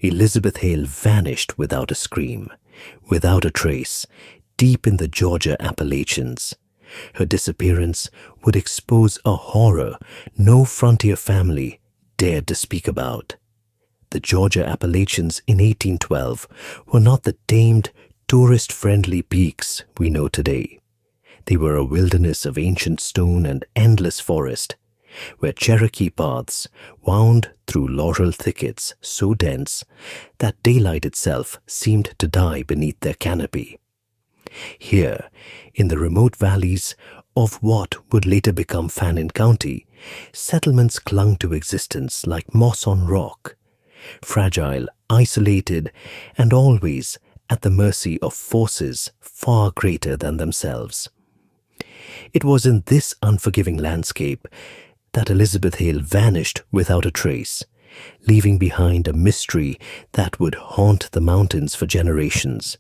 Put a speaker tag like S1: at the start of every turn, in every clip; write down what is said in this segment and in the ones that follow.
S1: Elizabeth Hale vanished without a scream, without a trace, deep in the Georgia Appalachians. Her disappearance would expose a horror no frontier family dared to speak about. The Georgia Appalachians in 1812 were not the tamed, tourist-friendly peaks we know today. They were a wilderness of ancient stone and endless forest, where Cherokee paths wound through laurel thickets so dense that daylight itself seemed to die beneath their canopy. Here, in the remote valleys of what would later become Fannin County, settlements clung to existence like moss on rock, fragile, isolated, and always at the mercy of forces far greater than themselves. It was in this unforgiving landscape that Elizabeth Hale vanished without a trace, leaving behind a mystery that would haunt the mountains for generations.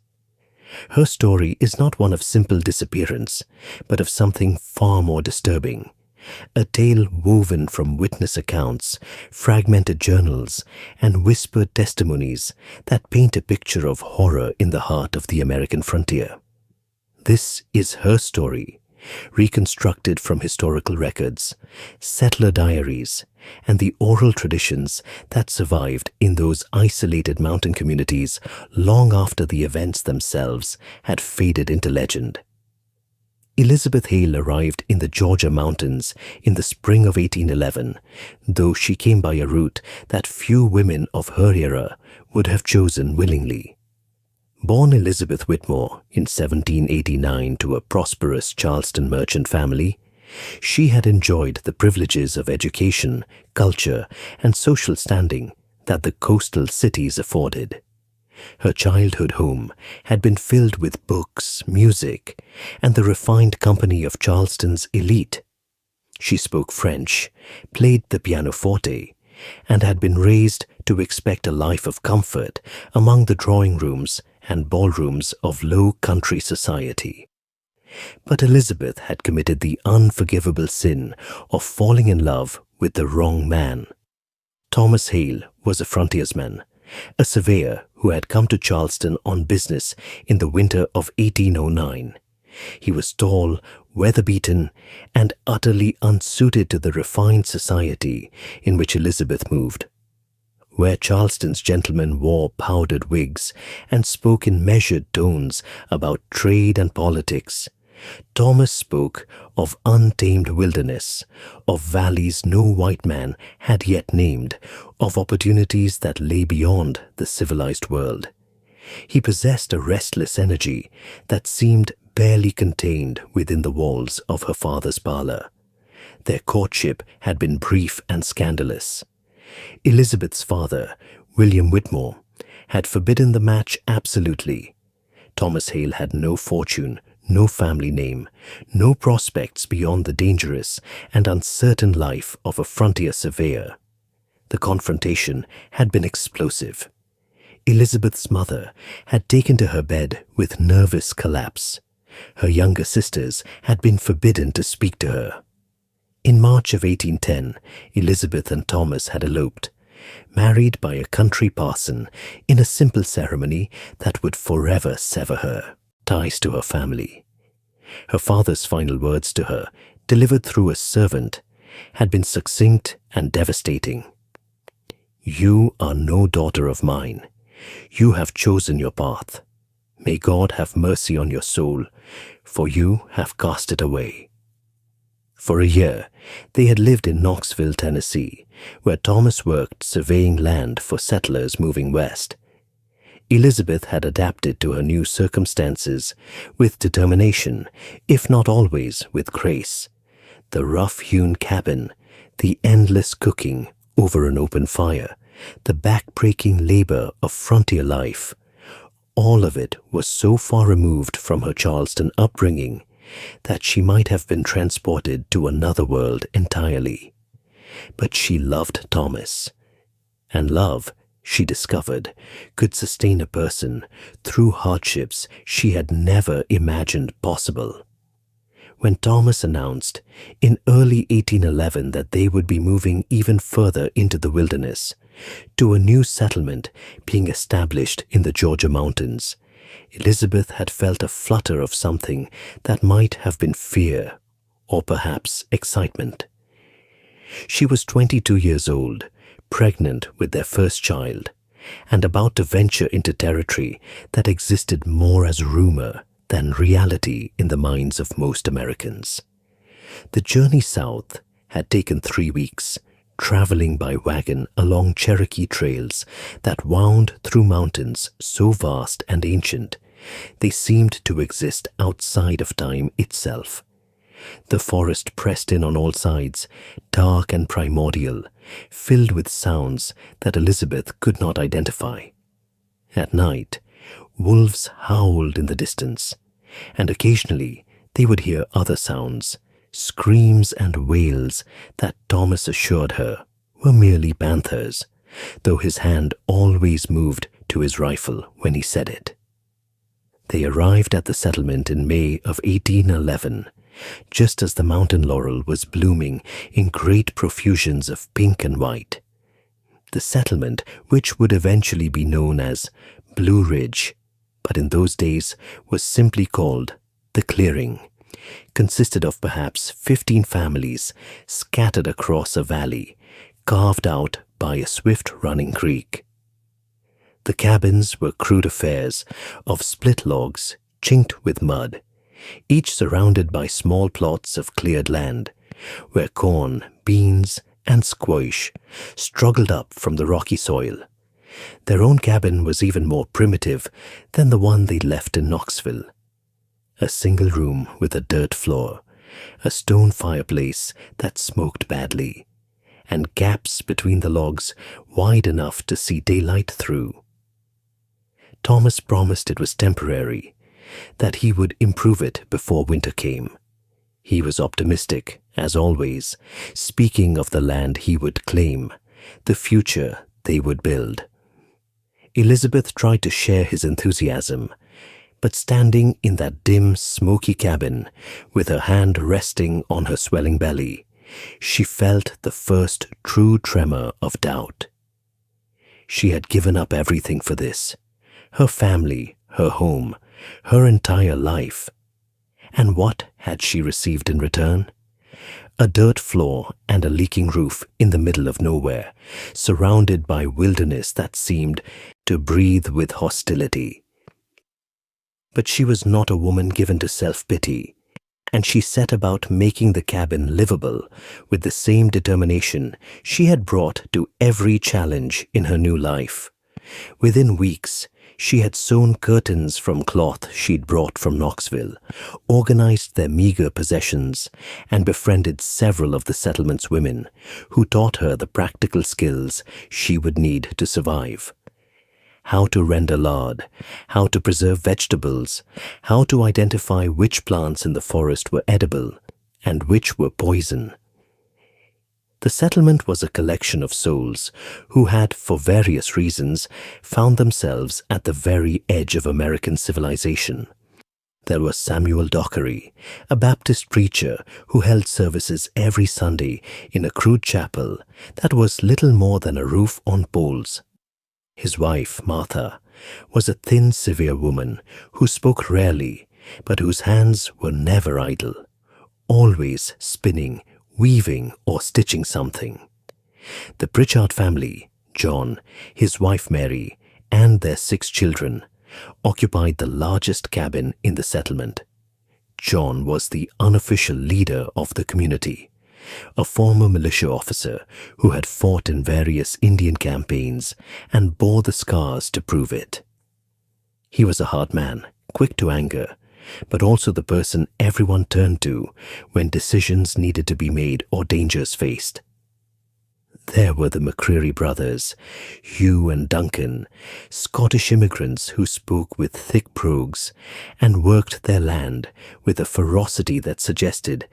S1: Her story is not one of simple disappearance, but of something far more disturbing. A tale woven from witness accounts, fragmented journals, and whispered testimonies that paint a picture of horror in the heart of the American frontier. This is her story, reconstructed from historical records, settler diaries, and the oral traditions that survived in those isolated mountain communities long after the events themselves had faded into legend. Elizabeth Hale arrived in the Georgia mountains in the spring of 1811, though she came by a route that few women of her era would have chosen willingly. Born Elizabeth Whitmore in 1789 to a prosperous Charleston merchant family, she had enjoyed the privileges of education, culture, and social standing that the coastal cities afforded. Her childhood home had been filled with books, music, and the refined company of Charleston's elite. She spoke French, played the pianoforte, and had been raised to expect a life of comfort among the drawing rooms and ballrooms of low country society. But Elizabeth had committed the unforgivable sin of falling in love with the wrong man. Thomas Hale was a frontiersman, a surveyor who had come to Charleston on business in the winter of 1809. He was tall, weather-beaten, and utterly unsuited to the refined society in which Elizabeth moved. Where Charleston's gentlemen wore powdered wigs and spoke in measured tones about trade and politics, Thomas spoke of untamed wilderness, of valleys no white man had yet named, of opportunities that lay beyond the civilized world. He possessed a restless energy that seemed barely contained within the walls of her father's parlor. Their courtship had been brief and scandalous. Elizabeth's father, William Whitmore, had forbidden the match absolutely. Thomas Hale had no fortune, no family name, no prospects beyond the dangerous and uncertain life of a frontier surveyor. The confrontation had been explosive. Elizabeth's mother had taken to her bed with nervous collapse. Her younger sisters had been forbidden to speak to her. In March of 1810, Elizabeth and Thomas had eloped, married by a country parson in a simple ceremony that would forever sever her ties to her family. Her father's final words to her, delivered through a servant, had been succinct and devastating. "You are no daughter of mine. You have chosen your path. May God have mercy on your soul, for you have cast it away." For a year, they had lived in Knoxville, Tennessee, where Thomas worked surveying land for settlers moving west. Elizabeth had adapted to her new circumstances with determination, if not always with grace. The rough-hewn cabin, the endless cooking over an open fire, the back-breaking labor of frontier life, all of it was so far removed from her Charleston upbringing that she might have been transported to another world entirely. But she loved Thomas, and love, she discovered, could sustain a person through hardships she had never imagined possible. When Thomas announced in early 1811 that they would be moving even further into the wilderness, to a new settlement being established in the Georgia mountains, Elizabeth had felt a flutter of something that might have been fear or perhaps excitement. She was 22 years old, pregnant with their first child, and about to venture into territory that existed more as rumor than reality in the minds of most Americans. The journey south had taken 3 weeks, traveling by wagon along Cherokee trails that wound through mountains so vast and ancient they seemed to exist outside of time itself. The forest pressed in on all sides, dark and primordial, filled with sounds that Elizabeth could not identify. At night, wolves howled in the distance, and occasionally they would hear other sounds, screams and wails that Thomas assured her were merely panthers, though his hand always moved to his rifle when he said it. They arrived at the settlement in May of 1811, just as the mountain laurel was blooming in great profusions of pink and white. The settlement, which would eventually be known as Blue Ridge, but in those days was simply called the Clearing, consisted of perhaps 15 families scattered across a valley, carved out by a swift-running creek. The cabins were crude affairs of split logs chinked with mud, each surrounded by small plots of cleared land, where corn, beans, and squash struggled up from the rocky soil. Their own cabin was even more primitive than the one they'd left in Knoxville. A single room with a dirt floor, a stone fireplace that smoked badly, and gaps between the logs wide enough to see daylight through. Thomas promised it was temporary, that he would improve it before winter came. He was optimistic, as always, speaking of the land he would claim, the future they would build. Elizabeth tried to share his enthusiasm, but standing in that dim, smoky cabin, with her hand resting on her swelling belly, she felt the first true tremor of doubt. She had given up everything for this, her family, her home, her entire life. And what had she received in return? A dirt floor and a leaking roof in the middle of nowhere, surrounded by wilderness that seemed to breathe with hostility. But she was not a woman given to self-pity, and she set about making the cabin livable with the same determination she had brought to every challenge in her new life. Within weeks, she had sewn curtains from cloth she'd brought from Knoxville, organized their meager possessions, and befriended several of the settlement's women who taught her the practical skills she would need to survive. How to render lard, how to preserve vegetables, how to identify which plants in the forest were edible and which were poison. The settlement was a collection of souls who had, for various reasons, found themselves at the very edge of American civilization. There was Samuel Dockery, a Baptist preacher who held services every Sunday in a crude chapel that was little more than a roof on poles. His wife, Martha, was a thin, severe woman who spoke rarely, but whose hands were never idle, always spinning, weaving, or stitching something. The Pritchard family, John, his wife Mary, and their 6 children, occupied the largest cabin in the settlement. John was the unofficial leader of the community, a former militia officer who had fought in various Indian campaigns and bore the scars to prove it. He was a hard man, quick to anger, but also the person everyone turned to when decisions needed to be made or dangers faced. There were the McCreary brothers, Hugh and Duncan, Scottish immigrants who spoke with thick brogues and worked their land with a ferocity that suggested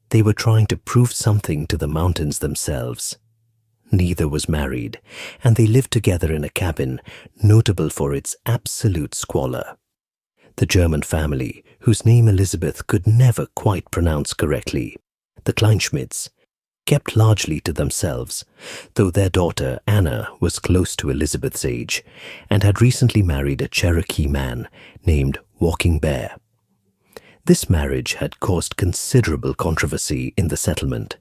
S1: they were trying to prove something to the mountains themselves. Neither was married, and they lived together in a cabin notable for its absolute squalor. The German family, whose name Elizabeth could never quite pronounce correctly, the Kleinschmidts, kept largely to themselves, though their daughter Anna was close to Elizabeth's age and had recently married a Cherokee man named Walking Bear. This marriage had caused considerable controversy in the settlement,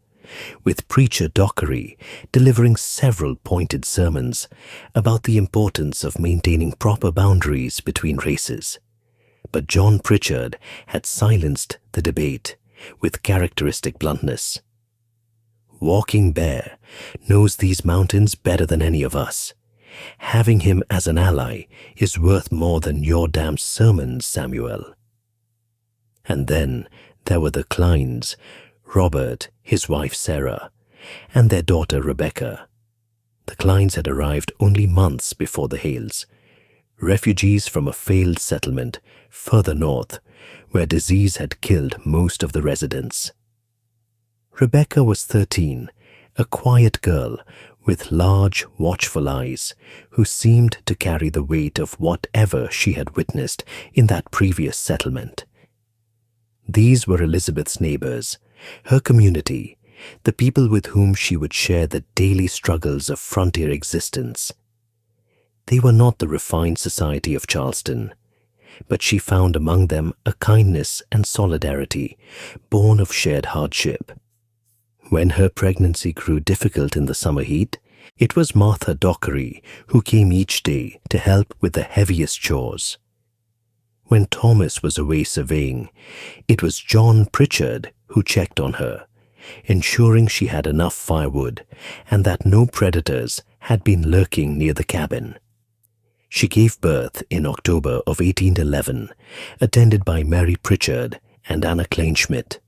S1: with preacher Dockery delivering several pointed sermons about the importance of maintaining proper boundaries between races. But John Pritchard had silenced the debate with characteristic bluntness. Walking Bear knows these mountains better than any of us. Having him as an ally is worth more than your damn sermons, Samuel. And then there were the Kleins, Robert, his wife Sarah, and their daughter Rebecca. The Kleins had arrived only months before the Hales, refugees from a failed settlement further north where disease had killed most of the residents. Rebecca was 13, a quiet girl with large, watchful eyes who seemed to carry the weight of whatever she had witnessed in that previous settlement. These were Elizabeth's neighbors, her community, the people with whom she would share the daily struggles of frontier existence. They were not the refined society of Charleston, but she found among them a kindness and solidarity born of shared hardship. When her pregnancy grew difficult in the summer heat, it was Martha Dockery who came each day to help with the heaviest chores. When Thomas was away surveying, it was John Pritchard who checked on her, ensuring she had enough firewood and that no predators had been lurking near the cabin. She gave birth in October of 1811, attended by Mary Pritchard and Anna Kleinschmidt.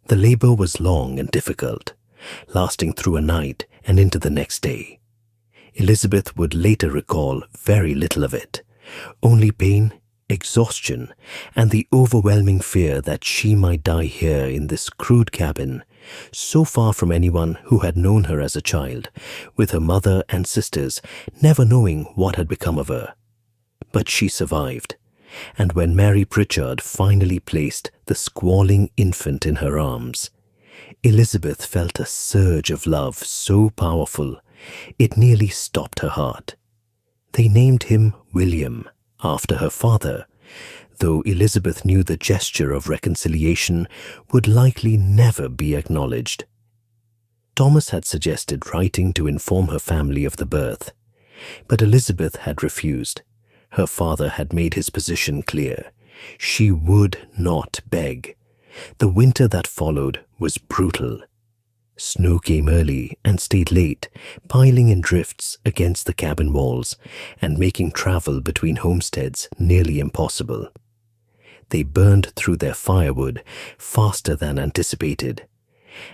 S1: The labor was long and difficult, lasting through a night and into the next day. Elizabeth would later recall very little of it, only pain, exhaustion, and the overwhelming fear that she might die here in this crude cabin, so far from anyone who had known her as a child, with her mother and sisters never knowing what had become of her. But she survived, and when Mary Pritchard finally placed the squalling infant in her arms, Elizabeth felt a surge of love so powerful it nearly stopped her heart. They named him William, after her father, though Elizabeth knew the gesture of reconciliation would likely never be acknowledged. Thomas had suggested writing to inform her family of the birth, but Elizabeth had refused. Her father had made his position clear. She would not beg. The winter that followed was brutal. Snow came early and stayed late, piling in drifts against the cabin walls and making travel between homesteads nearly impossible. They burned through their firewood faster than anticipated,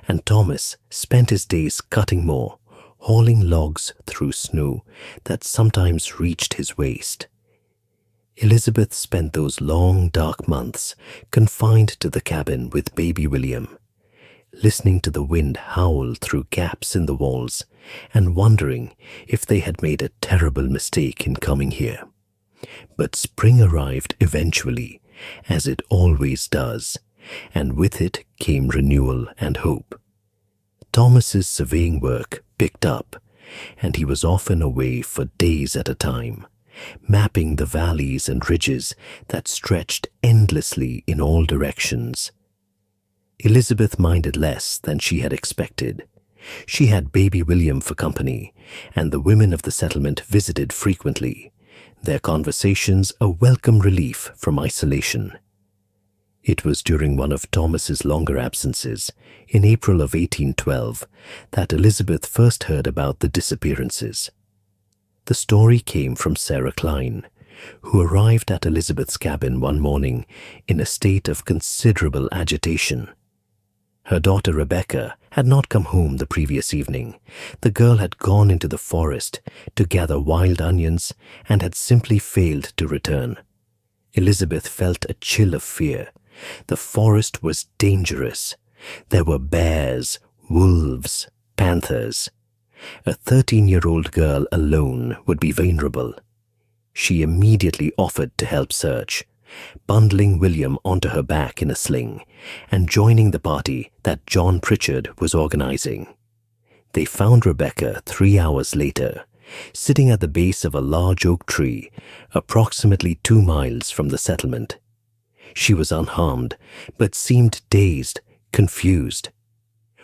S1: and Thomas spent his days cutting more, hauling logs through snow that sometimes reached his waist. Elizabeth spent those long, dark months confined to the cabin with baby William, listening to the wind howl through gaps in the walls and wondering if they had made a terrible mistake in coming here. But spring arrived eventually, as it always does, and with it came renewal and hope. Thomas's surveying work picked up, and he was often away for days at a time, mapping the valleys and ridges that stretched endlessly in all directions. Elizabeth minded less than she had expected. She had baby William for company, and the women of the settlement visited frequently, their conversations a welcome relief from isolation. It was during one of Thomas's longer absences, in April of 1812, that Elizabeth first heard about the disappearances. The story came from Sarah Klein, who arrived at Elizabeth's cabin one morning in a state of considerable agitation. Her daughter Rebecca had not come home the previous evening. The girl had gone into the forest to gather wild onions and had simply failed to return. Elizabeth felt a chill of fear. The forest was dangerous. There were bears, wolves, panthers. A 13-year-old girl alone would be vulnerable. She immediately offered to help search, bundling William onto her back in a sling, and joining the party that John Pritchard was organizing. They found Rebecca 3 hours later, sitting at the base of a large oak tree, approximately 2 miles from the settlement. She was unharmed, but seemed dazed, confused.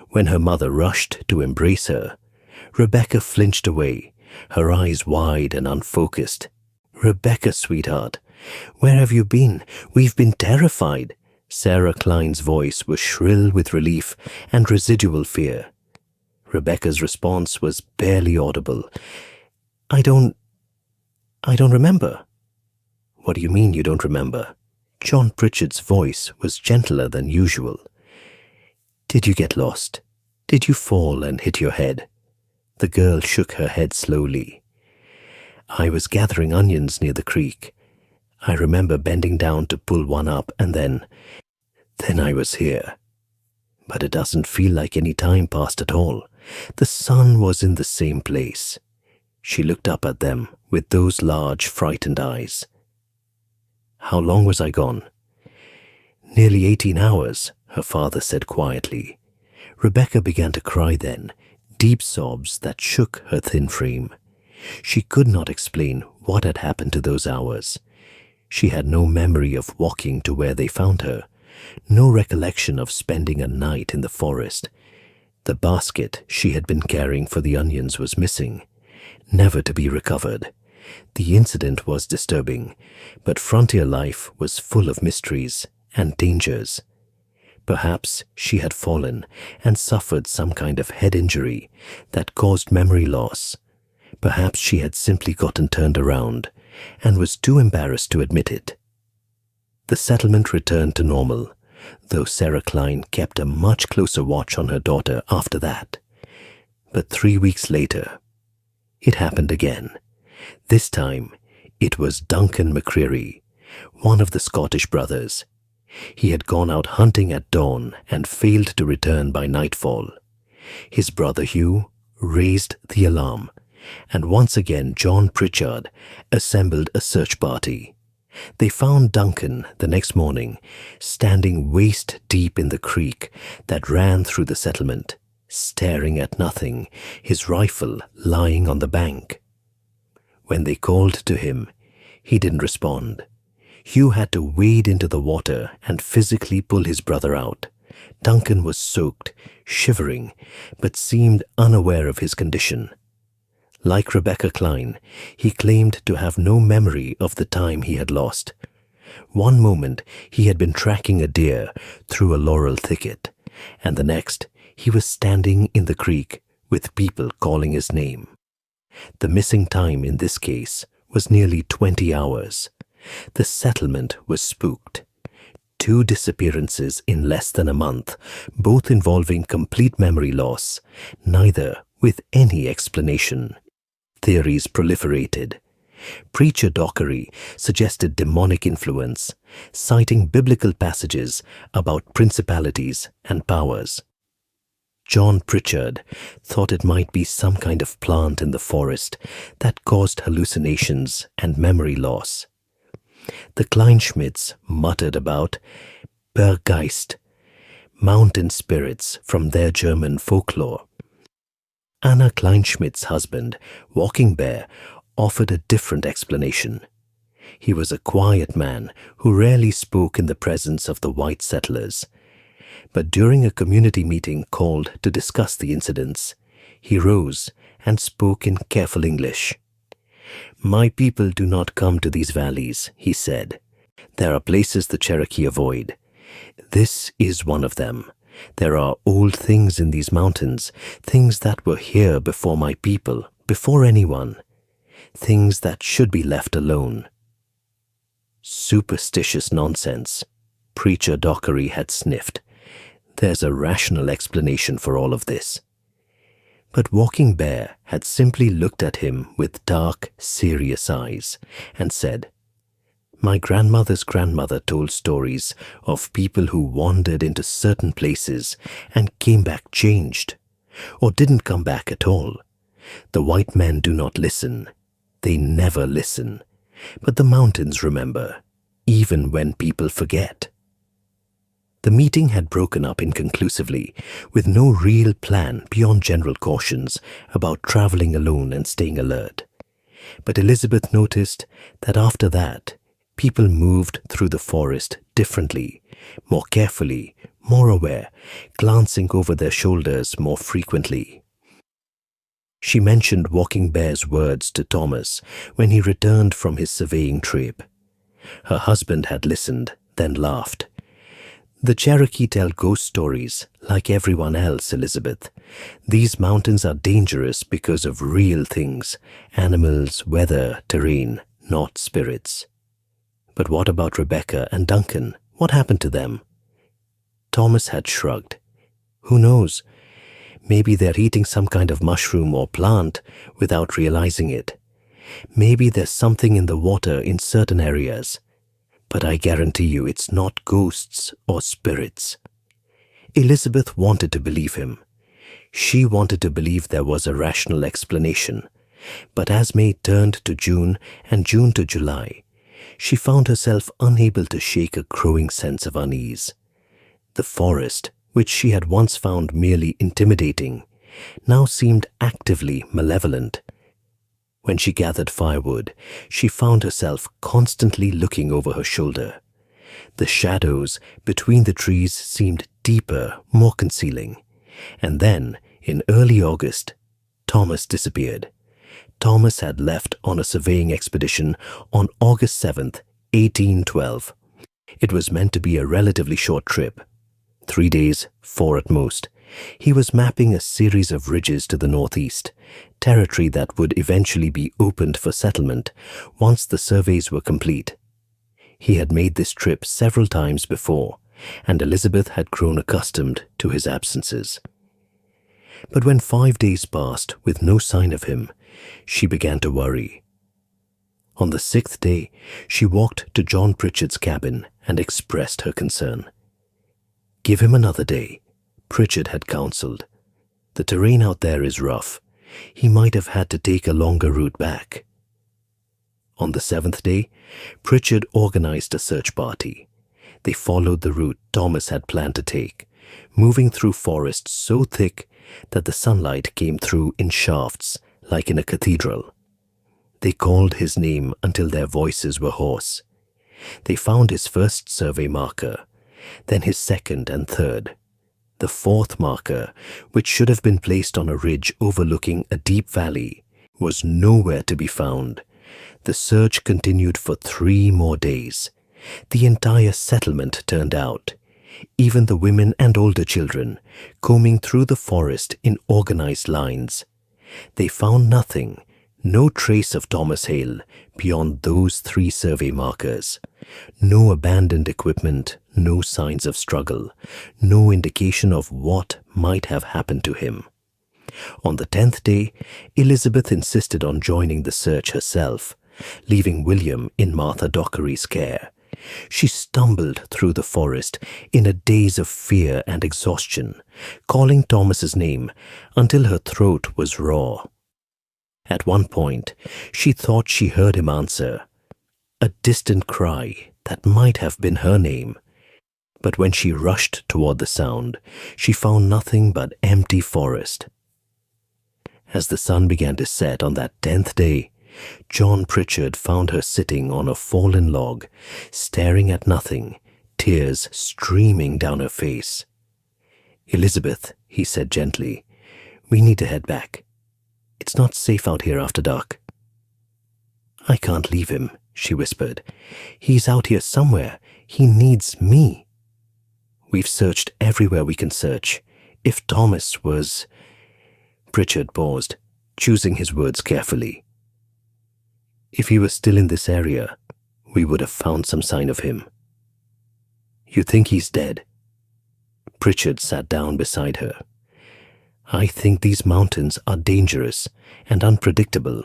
S1: When her mother rushed to embrace her, Rebecca flinched away, her eyes wide and unfocused. "Rebecca, sweetheart, where have you been? We've been terrified." Sarah Klein's voice was shrill with relief and residual fear. Rebecca's response was barely audible. I don't remember." "What do you mean you don't remember?" John Pritchard's voice was gentler than usual. "Did you get lost? Did you fall and hit your head?" The girl shook her head slowly. "I was gathering onions near the creek. I remember bending down to pull one up, and then I was here. But it doesn't feel like any time passed at all. The sun was in the same place." She looked up at them with those large, frightened eyes. "How long was I gone?" "Nearly 18 hours, her father said quietly. Rebecca began to cry then, deep sobs that shook her thin frame. She could not explain what had happened to those hours. She had no memory of walking to where they found her, no recollection of spending a night in the forest. The basket she had been carrying for the onions was missing, never to be recovered. The incident was disturbing, but frontier life was full of mysteries and dangers. Perhaps she had fallen and suffered some kind of head injury that caused memory loss. Perhaps she had simply gotten turned around and was too embarrassed to admit it. The settlement returned to normal, though Sarah Klein kept a much closer watch on her daughter after that. But 3 weeks later, it happened again. This time, it was Duncan McCreary, one of the Scottish brothers. He had gone out hunting at dawn and failed to return by nightfall. His brother Hugh raised the alarm, and once again John Pritchard assembled a search party. They found Duncan the next morning, standing waist-deep in the creek that ran through the settlement, staring at nothing, his rifle lying on the bank. When they called to him, he didn't respond. Hugh had to wade into the water and physically pull his brother out. Duncan was soaked, shivering, but seemed unaware of his condition. Like Rebecca Klein, he claimed to have no memory of the time he had lost. One moment he had been tracking a deer through a laurel thicket, and the next he was standing in the creek with people calling his name. The missing time in this case was nearly 20 hours. The settlement was spooked. 2 disappearances in less than a month, both involving complete memory loss, neither with any explanation. Theories proliferated. Preacher Dockery suggested demonic influence, citing biblical passages about principalities and powers. John Pritchard thought it might be some kind of plant in the forest that caused hallucinations and memory loss. The Kleinschmidts muttered about Berggeist, mountain spirits from their German folklore. Anna Kleinschmidt's husband, Walking Bear, offered a different explanation. He was a quiet man who rarely spoke in the presence of the white settlers. But during a community meeting called to discuss the incidents, he rose and spoke in careful English. "My people do not come to these valleys," he said. "There are places the Cherokee avoid. This is one of them. There are old things in these mountains, things that were here before my people, before anyone, things that should be left alone." Superstitious nonsense, Preacher Dockery had sniffed. There's a rational explanation for all of this. But Walking Bear had simply looked at him with dark, serious eyes and said, "My grandmother's grandmother told stories of people who wandered into certain places and came back changed, or didn't come back at all. The white men do not listen. They never listen. But the mountains remember. even when people forget. The meeting had broken up inconclusively, with no real plan beyond general cautions about traveling alone and staying alert. But Elizabeth noticed that after that, people moved through the forest differently, more carefully, more aware, glancing over their shoulders more frequently. She mentioned Walking Bear's words to Thomas when he returned from his surveying trip. Her husband had listened, then laughed. "The Cherokee tell ghost stories, like everyone else, Elizabeth. These mountains are dangerous because of real things, animals, weather, terrain, not spirits." "But what about Rebecca and Duncan? What happened to them?" Thomas had shrugged. "Who knows? Maybe they're eating some kind of mushroom or plant without realizing it. Maybe there's something in the water in certain areas. But I guarantee you it's not ghosts or spirits." Elizabeth wanted to believe him. She wanted to believe there was a rational explanation. But as May turned to June and June to July, she found herself unable to shake a growing sense of unease. The forest, which she had once found merely intimidating, now seemed actively malevolent. When she gathered firewood, she found herself constantly looking over her shoulder. The shadows between the trees seemed deeper, more concealing. And then, in early August, Thomas disappeared. Thomas had left on a surveying expedition on August 7th, 1812. It was meant to be a relatively short trip. 3 days, 4 at most. He was mapping a series of ridges to the northeast, territory that would eventually be opened for settlement once the surveys were complete. He had made this trip several times before, and Elizabeth had grown accustomed to his absences. But when 5 days passed with no sign of him, she began to worry. On the 6th day, she walked to John Pritchard's cabin and expressed her concern. "Give him another day," Pritchard had counseled. "The terrain out there is rough. He might have had to take a longer route back." On the 7th day, Pritchard organized a search party. They followed the route Thomas had planned to take, moving through forests so thick that the sunlight came through in shafts like in a cathedral. They called his name until their voices were hoarse. They found his first survey marker, then his second and third. The fourth marker, which should have been placed on a ridge overlooking a deep valley, was nowhere to be found. The search continued for 3 more days. The entire settlement turned out, even the women and older children, combing through the forest in organized lines. They found nothing, no trace of Thomas Hale beyond those 3 survey markers. No abandoned equipment, no signs of struggle, no indication of what might have happened to him. On the 10th day, Elizabeth insisted on joining the search herself, leaving William in Martha Dockery's care. She stumbled through the forest in a daze of fear and exhaustion, calling Thomas's name until her throat was raw. At one point, she thought she heard him answer, a distant cry that might have been her name. But when she rushed toward the sound, she found nothing but empty forest. As the sun began to set on that 10th day, John Pritchard found her sitting on a fallen log, staring at nothing, tears streaming down her face. "Elizabeth," he said gently, "we need to head back. It's not safe out here after dark." "I can't leave him," she whispered. "He's out here somewhere. He needs me." "We've searched everywhere we can search. If Thomas was—" Pritchard paused, choosing his words carefully. "If he was still in this area, we would have found some sign of him." "You think he's dead?" Pritchard sat down beside her. "I think these mountains are dangerous and unpredictable.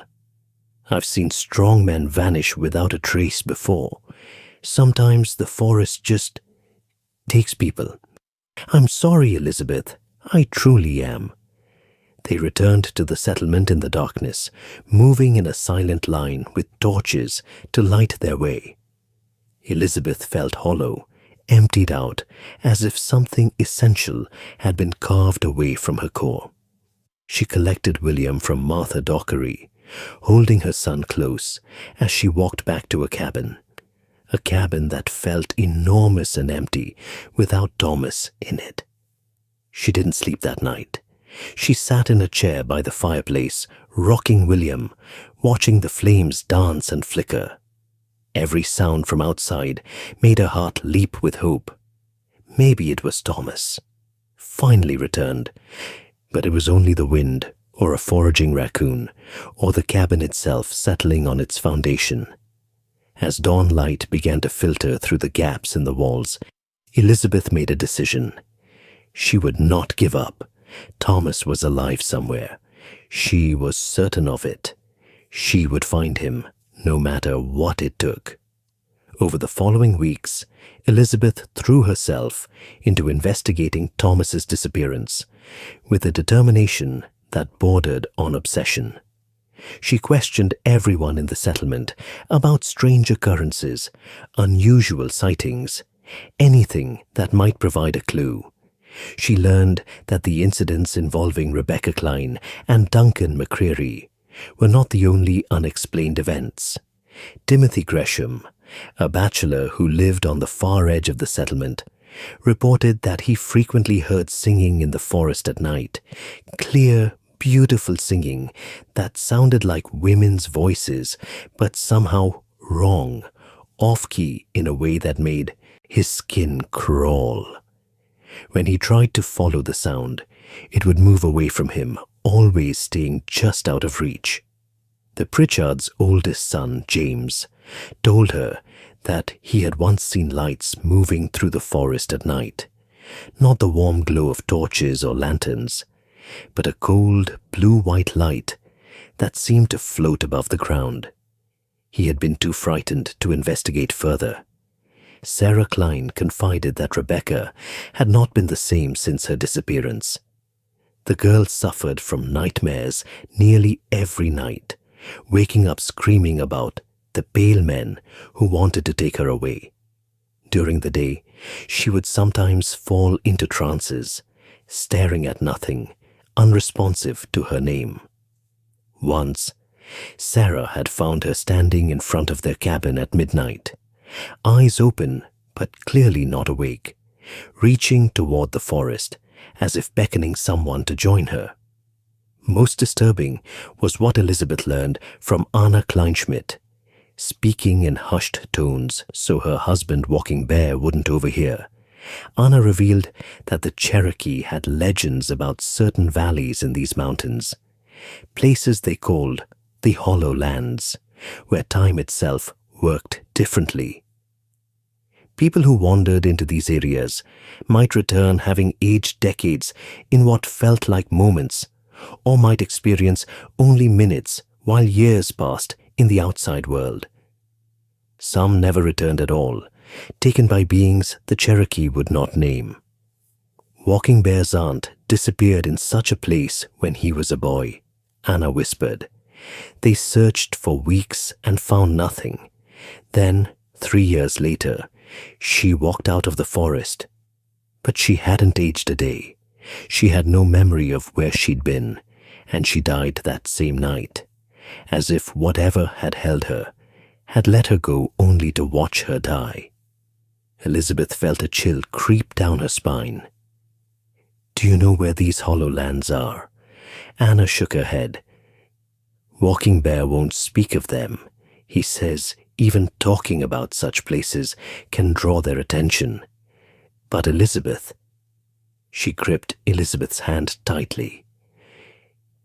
S1: I've seen strong men vanish without a trace before. Sometimes the forest just takes people. I'm sorry, Elizabeth. I truly am." They returned to the settlement in the darkness, moving in a silent line with torches to light their way. Elizabeth felt hollow, emptied out, as if something essential had been carved away from her core. She collected William from Martha Dockery, holding her son close as she walked back to a cabin that felt enormous and empty without Thomas in it. She didn't sleep that night. She sat in a chair by the fireplace, rocking William, watching the flames dance and flicker. Every sound from outside made her heart leap with hope. Maybe it was Thomas, finally returned, but it was only the wind, or a foraging raccoon, or the cabin itself settling on its foundation. As dawn light began to filter through the gaps in the walls, Elizabeth made a decision. She would not give up. Thomas was alive somewhere. She was certain of it. She would find him, no matter what it took. Over the following weeks, Elizabeth threw herself into investigating Thomas's disappearance with a determination that bordered on obsession. She questioned everyone in the settlement about strange occurrences, unusual sightings, anything that might provide a clue. She learned that the incidents involving Rebecca Klein and Duncan McCreary were not the only unexplained events. Timothy Gresham, a bachelor who lived on the far edge of the settlement, reported that he frequently heard singing in the forest at night, clear, beautiful singing that sounded like women's voices, but somehow wrong, off-key in a way that made his skin crawl. When he tried to follow the sound, it would move away from him, always staying just out of reach. The Pritchards' oldest son, James, told her that he had once seen lights moving through the forest at night, not the warm glow of torches or lanterns, but a cold, blue-white light that seemed to float above the ground. He had been too frightened to investigate further. Sarah Klein confided that Rebecca had not been the same since her disappearance. The girl suffered from nightmares nearly every night, waking up screaming about the pale men who wanted to take her away. During the day, she would sometimes fall into trances, staring at nothing, unresponsive to her name. Once, Sarah had found her standing in front of their cabin at midnight, eyes open but clearly not awake, reaching toward the forest as if beckoning someone to join her. Most disturbing was what Elizabeth learned from Anna Kleinschmidt, speaking in hushed tones so her husband Walking Bear wouldn't overhear. Anna revealed that the Cherokee had legends about certain valleys in these mountains, places they called the Hollow Lands, where time itself worked differently. People who wandered into these areas might return having aged decades in what felt like moments, or might experience only minutes while years passed in the outside world. Some never returned at all, taken by beings the Cherokee would not name. Walking Bear's aunt disappeared in such a place when he was a boy, Anna whispered. They searched for weeks and found nothing. Then, 3 years later, she walked out of the forest. But she hadn't aged a day. She had no memory of where she'd been, and she died that same night, as if whatever had held her had let her go only to watch her die. Elizabeth felt a chill creep down her spine. Do you know where these Hollow Lands are? Anna shook her head. Walking Bear won't speak of them. He says even talking about such places can draw their attention. But Elizabeth... She gripped Elizabeth's hand tightly.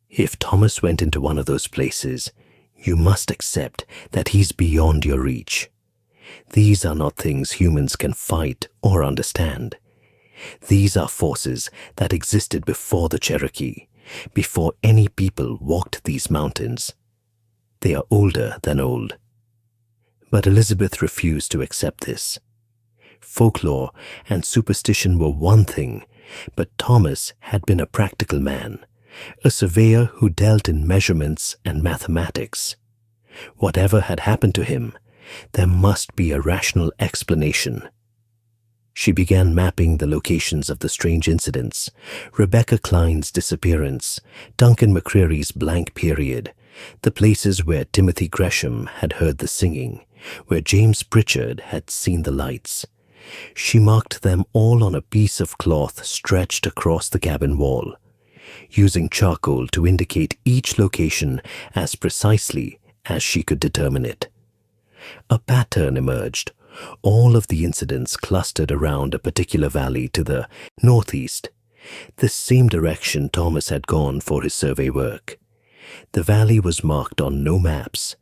S1: If Thomas went into one of those places, you must accept that he's beyond your reach. These are not things humans can fight or understand. These are forces that existed before the Cherokee, before any people walked these mountains. They are older than old. But Elizabeth refused to accept this. Folklore and superstition were one thing, but Thomas had been a practical man, a surveyor who dealt in measurements and mathematics. Whatever had happened to him There must be a rational explanation. She began mapping the locations of the strange incidents: Rebecca Klein's disappearance, Duncan McCreary's blank period, the places where Timothy Gresham had heard the singing, where James Pritchard had seen the lights. She marked them all on a piece of cloth stretched across the cabin wall, using charcoal to indicate each location as precisely as she could determine it. A pattern emerged. All of the incidents clustered around a particular valley to the northeast, the same direction Thomas had gone for his survey work. The valley was marked on no maps,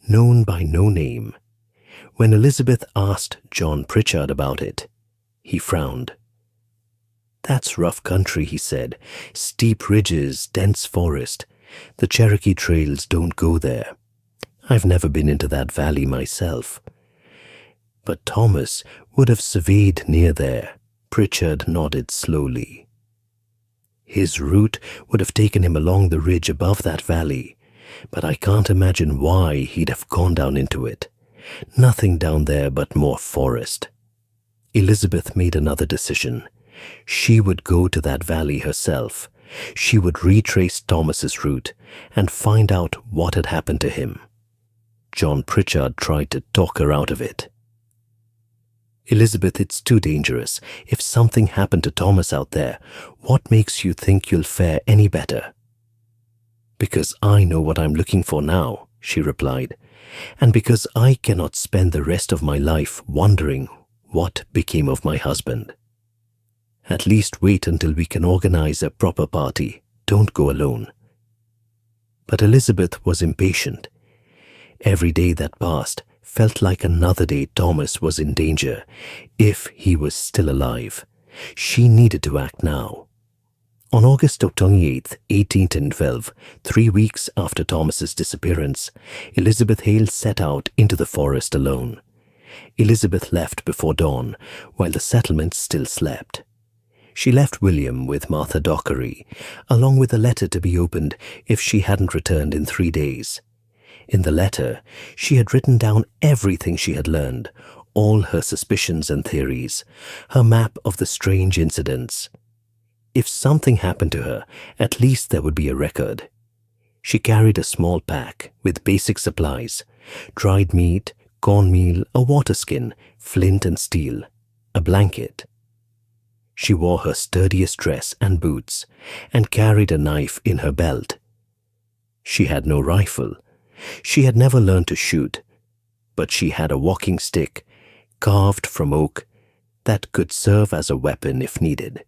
S1: known by no name. When Elizabeth asked John Pritchard about it, he frowned. "That's rough country," he said. "Steep ridges, dense forest. The Cherokee trails don't go there. I've never been into that valley myself." "But Thomas would have surveyed near there," Pritchard nodded slowly. "His route would have taken him along the ridge above that valley, but I can't imagine why he'd have gone down into it. Nothing down there but more forest." Elizabeth made another decision. She would go to that valley herself. She would retrace Thomas's route and find out what had happened to him. John Pritchard tried to talk her out of it. "Elizabeth, it's too dangerous. If something happened to Thomas out there, what makes you think you'll fare any better?" "Because I know what I'm looking for now," she replied, "and because I cannot spend the rest of my life wondering what became of my husband. At least wait until we can organize a proper party. Don't go alone." But Elizabeth was impatient. Every day that passed felt like another day Thomas was in danger, if he was still alive. She needed to act now. On August 28th, 1812, 3 weeks after Thomas's disappearance, Elizabeth Hale set out into the forest alone. Elizabeth left before dawn, while the settlement still slept. She left William with Martha Dockery, along with a letter to be opened if she hadn't returned in 3 days. In the letter, she had written down everything she had learned, all her suspicions and theories, her map of the strange incidents. If something happened to her, at least there would be a record. She carried a small pack with basic supplies: dried meat, cornmeal, a water skin, flint and steel, a blanket. She wore her sturdiest dress and boots, and carried a knife in her belt. She had no rifle. She had never learned to shoot, but she had a walking stick, carved from oak, that could serve as a weapon if needed.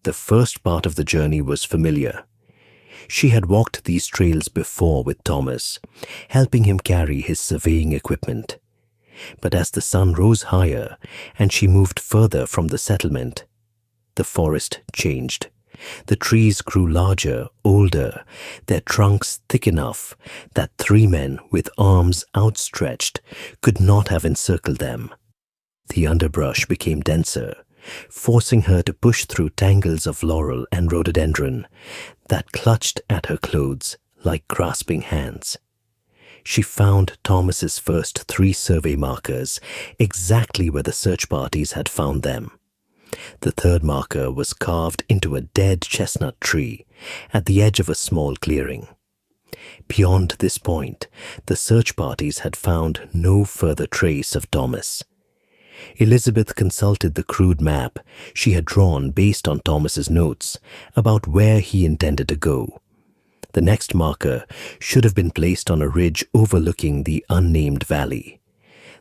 S1: The first part of the journey was familiar. She had walked these trails before with Thomas, helping him carry his surveying equipment. But as the sun rose higher and she moved further from the settlement, the forest changed. The trees grew larger, older, their trunks thick enough that 3 men with arms outstretched could not have encircled them. The underbrush became denser, forcing her to push through tangles of laurel and rhododendron that clutched at her clothes like grasping hands. She found Thomas's first 3 survey markers, exactly where the search parties had found them. The 3rd marker was carved into a dead chestnut tree at the edge of a small clearing. Beyond this point, the search parties had found no further trace of Thomas. Elizabeth consulted the crude map she had drawn based on Thomas's notes about where he intended to go. The next marker should have been placed on a ridge overlooking the unnamed valley,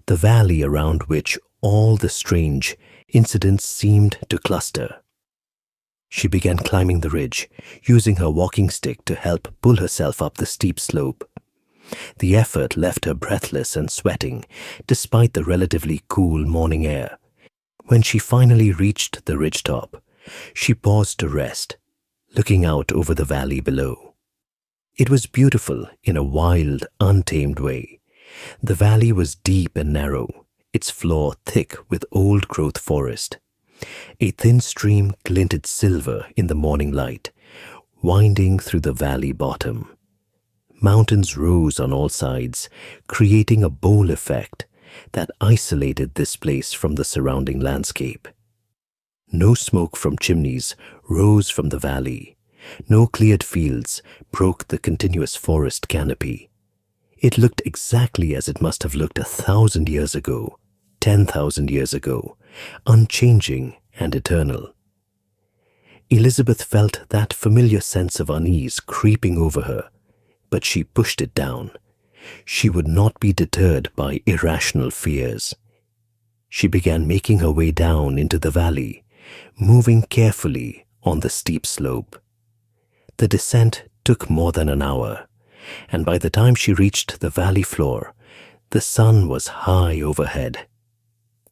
S1: the valley around which all the strange incidents seemed to cluster. She began climbing the ridge, using her walking stick to help pull herself up the steep slope. The effort left her breathless and sweating, despite the relatively cool morning air. When she finally reached the ridgetop, she paused to rest, looking out over the valley below. It was beautiful in a wild, untamed way. The valley was deep and narrow, its floor thick with old-growth forest. A thin stream glinted silver in the morning light, winding through the valley bottom. Mountains rose on all sides, creating a bowl effect that isolated this place from the surrounding landscape. No smoke from chimneys rose from the valley. No cleared fields broke the continuous forest canopy. It looked exactly as it must have looked 1,000 years ago, 10,000 years ago, unchanging and eternal. Elizabeth felt that familiar sense of unease creeping over her, but she pushed it down. She would not be deterred by irrational fears. She began making her way down into the valley, moving carefully on the steep slope. The descent took more than an hour, and by the time she reached the valley floor, the sun was high overhead.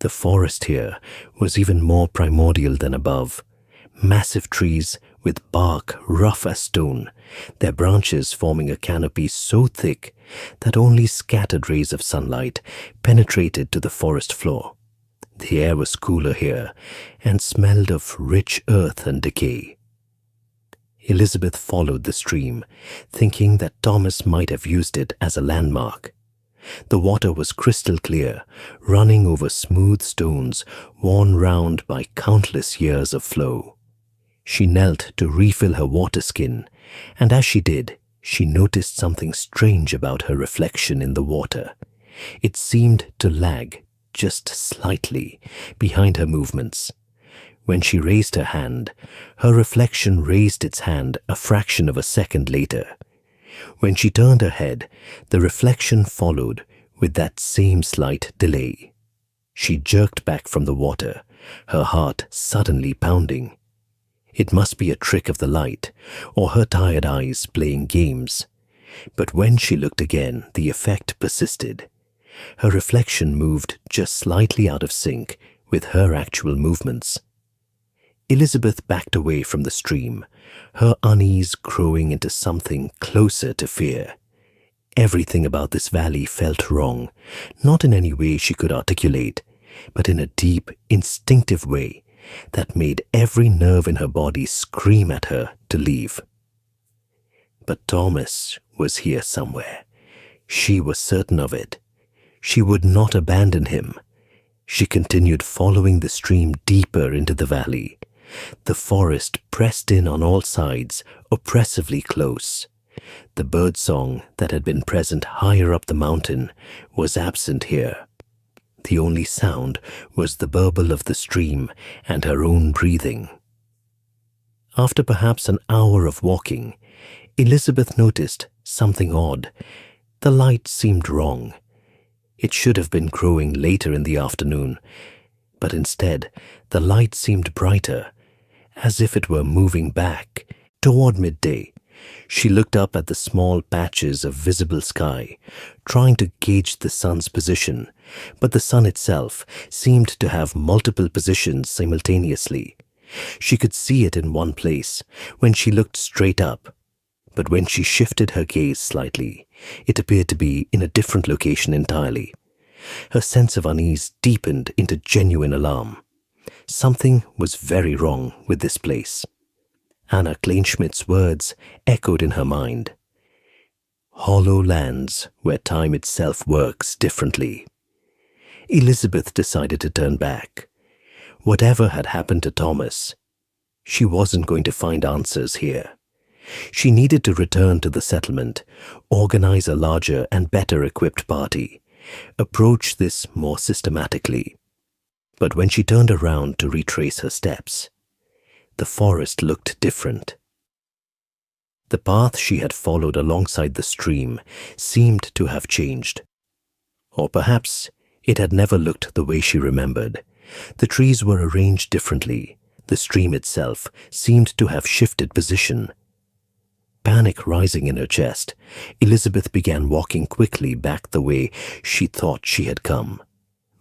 S1: The forest here was even more primordial than above. Massive trees with bark rough as stone, their branches forming a canopy so thick that only scattered rays of sunlight penetrated to the forest floor. The air was cooler here and smelled of rich earth and decay. Elizabeth followed the stream, thinking that Thomas might have used it as a landmark. The water was crystal clear, running over smooth stones worn round by countless years of flow. She knelt to refill her water skin, and as she did, she noticed something strange about her reflection in the water. It seemed to lag just slightly behind her movements. When she raised her hand, her reflection raised its hand a fraction of a second later. When she turned her head, the reflection followed with that same slight delay. She jerked back from the water, her heart suddenly pounding. It must be a trick of the light, or her tired eyes playing games. But when she looked again, the effect persisted. Her reflection moved just slightly out of sync with her actual movements. Elizabeth backed away from the stream, her unease growing into something closer to fear. Everything about this valley felt wrong, not in any way she could articulate, but in a deep, instinctive way that made every nerve in her body scream at her to leave. But Thomas was here somewhere. She was certain of it. She would not abandon him. She continued following the stream deeper into the valley. The forest pressed in on all sides, oppressively close. The birdsong that had been present higher up the mountain was absent here. The only sound was the burble of the stream and her own breathing. After perhaps an hour of walking, Elizabeth noticed something odd. The light seemed wrong. It should have been growing later in the afternoon, but instead the light seemed brighter, as if it were moving back toward midday. She looked up at the small patches of visible sky, trying to gauge the sun's position, but the sun itself seemed to have multiple positions simultaneously. She could see it in one place when she looked straight up, but when she shifted her gaze slightly, it appeared to be in a different location entirely. Her sense of unease deepened into genuine alarm. Something was very wrong with this place. Anna Kleinschmidt's words echoed in her mind. Hollow lands where time itself works differently. Elizabeth decided to turn back. Whatever had happened to Thomas, she wasn't going to find answers here. She needed to return to the settlement, organize a larger and better equipped party, approach this more systematically. But when she turned around to retrace her steps, the forest looked different. The path she had followed alongside the stream seemed to have changed. Or perhaps it had never looked the way she remembered. The trees were arranged differently. The stream itself seemed to have shifted position. Panic rising in her chest, Elizabeth began walking quickly back the way she thought she had come.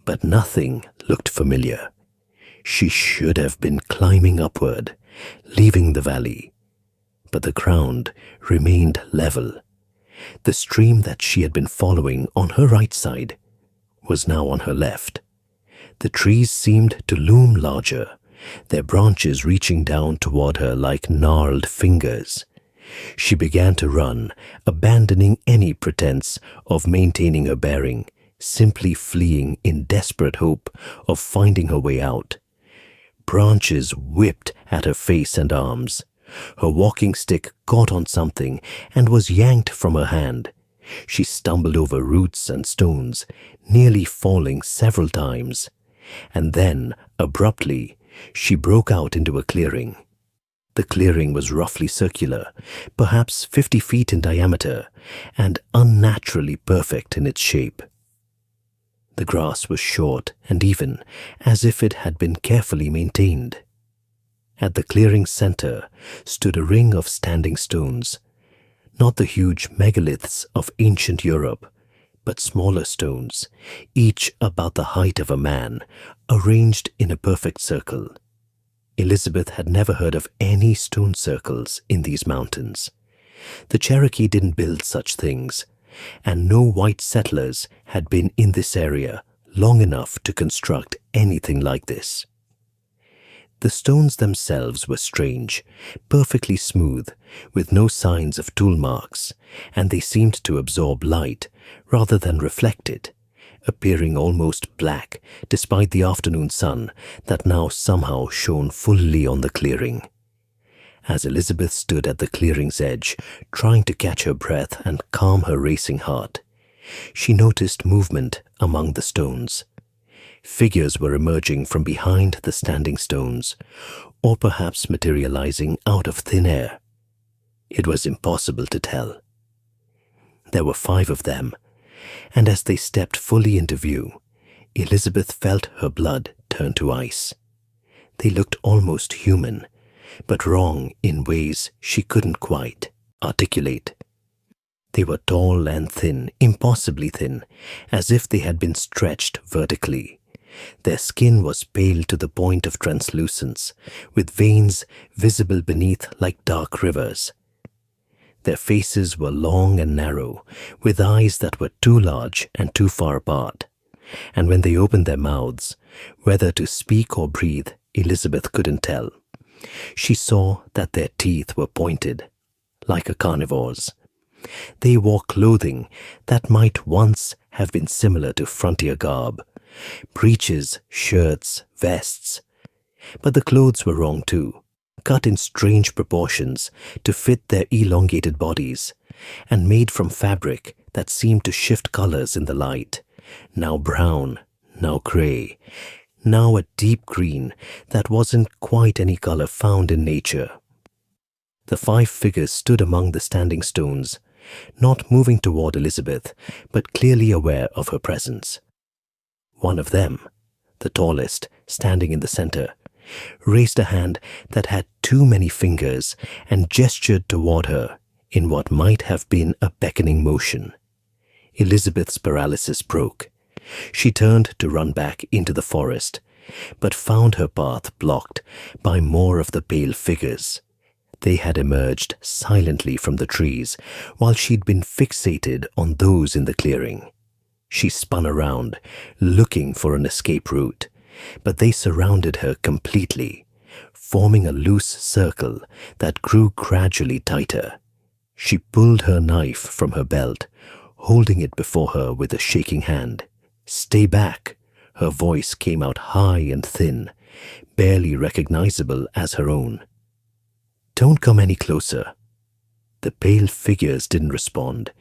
S1: But nothing looked familiar. She should have been climbing upward, leaving the valley. But the ground remained level. The stream that she had been following on her right side was now on her left. The trees seemed to loom larger, their branches reaching down toward her like gnarled fingers. She began to run, abandoning any pretense of maintaining her bearing, simply fleeing in desperate hope of finding her way out. Branches whipped at her face and arms. Her walking stick caught on something and was yanked from her hand. She stumbled over roots and stones, nearly falling several times. And then, abruptly, she broke out into a clearing. The clearing was roughly circular, perhaps 50 feet in diameter, and unnaturally perfect in its shape. The grass was short and even, as if it had been carefully maintained. At the clearing's center stood a ring of standing stones, not the huge megaliths of ancient Europe, but smaller stones, each about the height of a man, arranged in a perfect circle. Elizabeth had never heard of any stone circles in these mountains. The Cherokee didn't build such things, and no white settlers had been in this area long enough to construct anything like this. The stones themselves were strange, perfectly smooth, with no signs of tool marks, and they seemed to absorb light rather than reflect it, appearing almost black despite the afternoon sun that now somehow shone fully on the clearing. As Elizabeth stood at the clearing's edge, trying to catch her breath and calm her racing heart, she noticed movement among the stones. Figures were emerging from behind the standing stones, or perhaps materializing out of thin air. It was impossible to tell. There were 5 of them, and as they stepped fully into view, Elizabeth felt her blood turn to ice. They looked almost human, but wrong in ways she couldn't quite articulate. They were tall and thin, impossibly thin, as if they had been stretched vertically. Their skin was pale to the point of translucence, with veins visible beneath like dark rivers. Their faces were long and narrow, with eyes that were too large and too far apart. And when they opened their mouths, whether to speak or breathe, Elizabeth couldn't tell. She saw that their teeth were pointed, like a carnivore's. They wore clothing that might once have been similar to frontier garb, breeches, shirts, vests. But the clothes were wrong too, cut in strange proportions to fit their elongated bodies, and made from fabric that seemed to shift colors in the light, now brown, now gray, now a deep green that wasn't quite any color found in nature. The 5 figures stood among the standing stones, not moving toward Elizabeth, but clearly aware of her presence. One of them, the tallest, standing in the center, raised a hand that had too many fingers and gestured toward her in what might have been a beckoning motion. Elizabeth's paralysis broke. She turned to run back into the forest, but found her path blocked by more of the pale figures. They had emerged silently from the trees while she'd been fixated on those in the clearing. She spun around, looking for an escape route, but they surrounded her completely, forming a loose circle that grew gradually tighter. She pulled her knife from her belt, holding it before her with a shaking hand. "Stay back!" Her voice came out high and thin, barely recognizable as her own. "Don't come any closer." The pale figures didn't respond.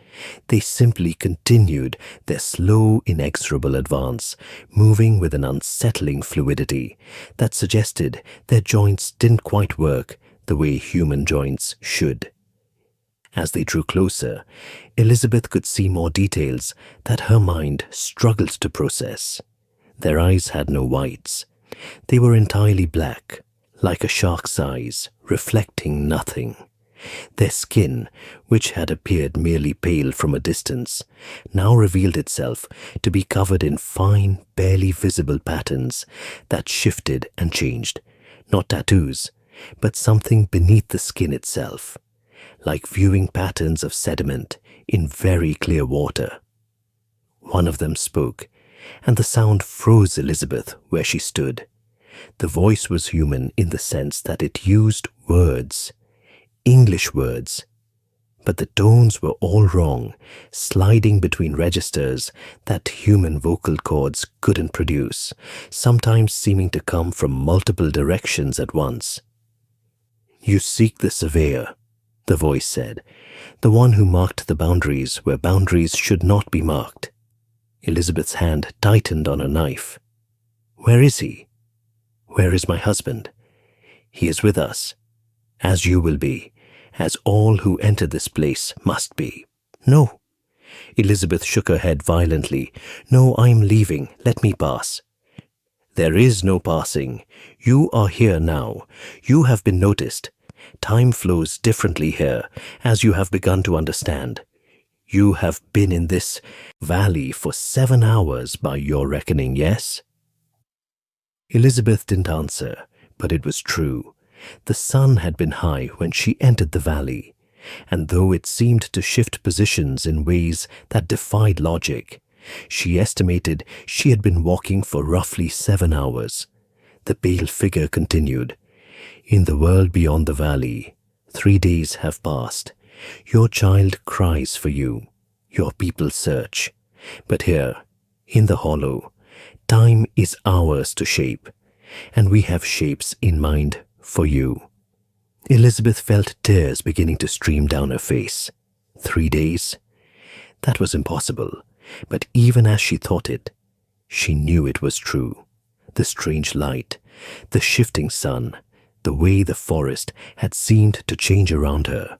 S1: They simply continued their slow, inexorable advance, moving with an unsettling fluidity that suggested their joints didn't quite work the way human joints should. As they drew closer, Elizabeth could see more details that her mind struggled to process. Their eyes had no whites. They were entirely black, like a shark's eyes, reflecting nothing. Their skin, which had appeared merely pale from a distance, now revealed itself to be covered in fine, barely visible patterns that shifted and changed, not tattoos, but something beneath the skin itself, like viewing patterns of sediment in very clear water. One of them spoke, and the sound froze Elizabeth where she stood. The voice was human in the sense that it used words, English words, But the tones were all wrong, sliding between registers that human vocal cords couldn't produce, sometimes seeming to come from multiple directions at once. "You seek the surveyor," the voice said, "the one who marked the boundaries where boundaries should not be marked." Elizabeth's hand tightened on her knife. "Where is he? Where is my husband? He is with us, as you will be, as all who enter this place must be." "No." Elizabeth shook her head violently. "No, I am leaving. Let me pass." "There is no passing. You are here now. You have been noticed. Time flows differently here, as you have begun to understand. You have been in this valley for 7 hours by your reckoning, yes?" Elizabeth didn't answer, but it was true. The sun had been high when she entered the valley, and though it seemed to shift positions in ways that defied logic, she estimated she had been walking for roughly 7 hours. The pale figure continued. "In the world beyond the valley, 3 days have passed. Your child cries for you. Your people search. But here, in the hollow, time is ours to shape, and we have shapes in mind for you." Elizabeth felt tears beginning to stream down her face. 3 days? That was impossible, but even as she thought it, she knew it was true. The strange light, the shifting sun, the way the forest had seemed to change around her,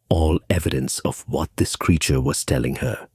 S1: all evidence of what this creature was telling her.